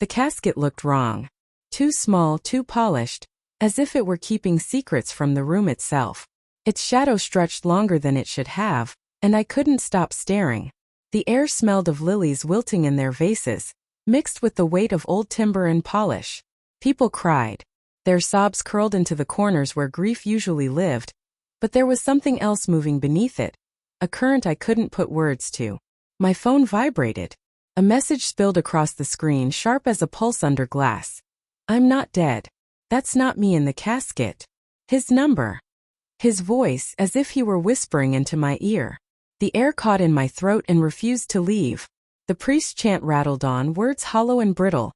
The casket looked wrong. Too small, too polished, as if it were keeping secrets from the room itself. Its shadow stretched longer than it should have, and I couldn't stop staring. The air smelled of lilies wilting in their vases, mixed with the weight of old timber and polish. People cried. Their sobs curled into the corners where grief usually lived, but there was something else moving beneath it, a current I couldn't put words to. My phone vibrated. A message spilled across the screen, sharp as a pulse under glass. "I'm not dead. That's not me in the casket." His number. His voice, as if he were whispering into my ear. The air caught in my throat and refused to leave. The priest's chant rattled on, words hollow and brittle,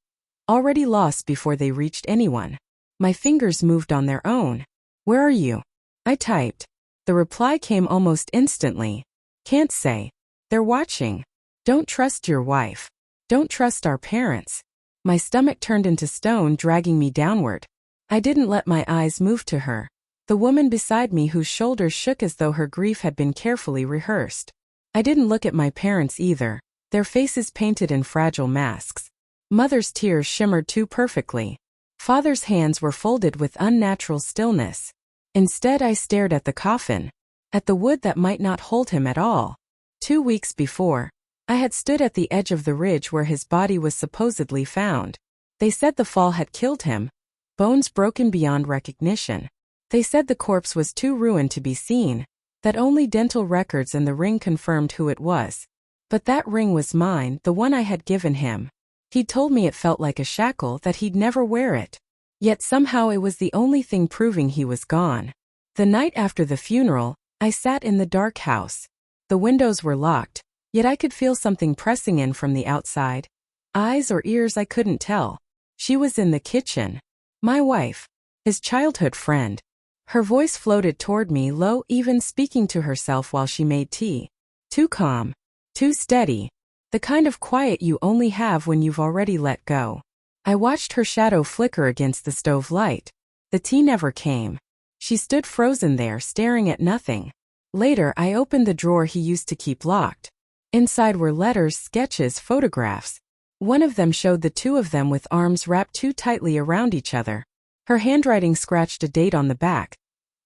already lost before they reached anyone. My fingers moved on their own. "Where are you?" I typed. The reply came almost instantly. "Can't say. They're watching. Don't trust your wife. Don't trust our parents." My stomach turned into stone, dragging me downward. I didn't let my eyes move to her, the woman beside me whose shoulders shook as though her grief had been carefully rehearsed. I didn't look at my parents either, their faces painted in fragile masks. Mother's tears shimmered too perfectly. Father's hands were folded with unnatural stillness. Instead, I stared at the coffin, at the wood that might not hold him at all. 2 weeks before, I had stood at the edge of the ridge where his body was supposedly found. They said the fall had killed him, bones broken beyond recognition. They said the corpse was too ruined to be seen, that only dental records and the ring confirmed who it was. But that ring was mine, the one I had given him. He'd told me it felt like a shackle, that he'd never wear it. Yet somehow it was the only thing proving he was gone. The night after the funeral, I sat in the dark house. The windows were locked, yet I could feel something pressing in from the outside. Eyes or ears, I couldn't tell. She was in the kitchen. My wife. His childhood friend. Her voice floated toward me, low, even speaking to herself while she made tea. Too calm. Too steady. The kind of quiet you only have when you've already let go. I watched her shadow flicker against the stove light. The tea never came. She stood frozen there, staring at nothing. Later, I opened the drawer he used to keep locked. Inside were letters, sketches, photographs. One of them showed the two of them with arms wrapped too tightly around each other. Her handwriting scratched a date on the back.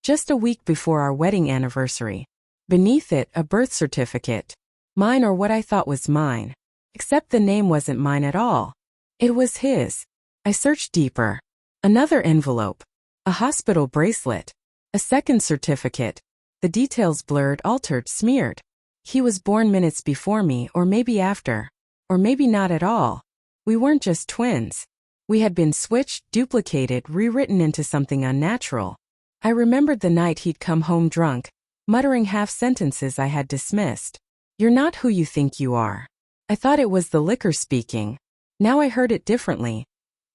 Just a week before our wedding anniversary. Beneath it, a birth certificate. Mine, or what I thought was mine. Except the name wasn't mine at all. It was his. I searched deeper. Another envelope. A hospital bracelet. A second certificate. The details blurred, altered, smeared. He was born minutes before me, or maybe after. Or maybe not at all. We weren't just twins. We had been switched, duplicated, rewritten into something unnatural. I remembered the night he'd come home drunk, muttering half-sentences I had dismissed. "You're not who you think you are." I thought it was the liquor speaking. Now I heard it differently.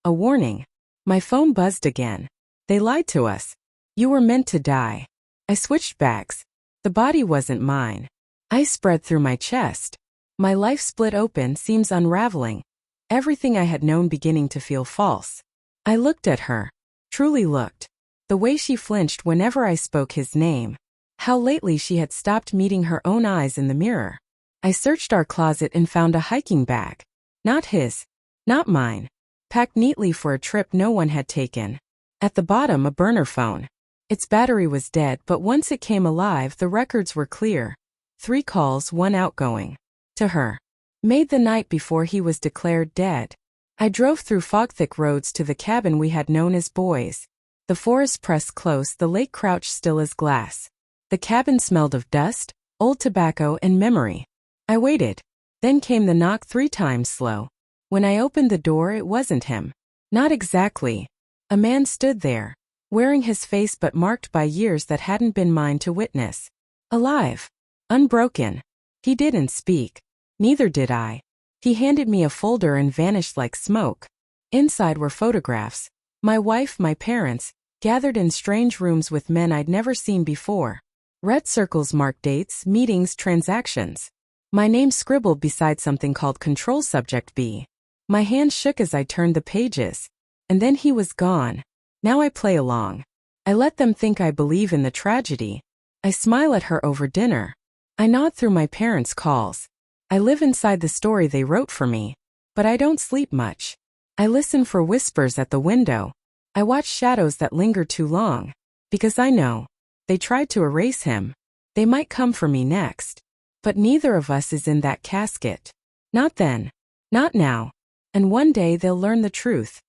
A warning. My phone buzzed again. "They lied to us. You were meant to die." I switched backs. The body wasn't mine. Ice spread through my chest. My life split open, seams unraveling. Everything I had known beginning to feel false. I looked at her. Truly looked. The way she flinched whenever I spoke his name. How lately she had stopped meeting her own eyes in the mirror. I searched our closet and found a hiking bag. Not his. Not mine. Packed neatly for a trip no one had taken. At the bottom, a burner phone. Its battery was dead, but once it came alive, the records were clear. 3 calls, 1 outgoing. To her. Made the night before he was declared dead. I drove through fog-thick roads to the cabin we had known as boys. The forest pressed close, the lake crouched still as glass. The cabin smelled of dust, old tobacco, and memory. I waited. Then came the knock 3 times slow. When I opened the door, it wasn't him. Not exactly. A man stood there, wearing his face but marked by years that hadn't been mine to witness. Alive. Unbroken. He didn't speak. Neither did I. He handed me a folder and vanished like smoke. Inside were photographs. My wife, my parents, gathered in strange rooms with men I'd never seen before. Red circles marked dates, meetings, transactions. My name scribbled beside something called Control Subject B. My hand shook as I turned the pages. And then he was gone. Now I play along. I let them think I believe in the tragedy. I smile at her over dinner. I nod through my parents' calls. I live inside the story they wrote for me. But I don't sleep much. I listen for whispers at the window. I watch shadows that linger too long. Because I know, they tried to erase him. They might come for me next. But neither of us is in that casket. Not then. Not now. And one day they'll learn the truth.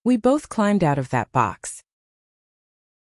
We both climbed out of that box.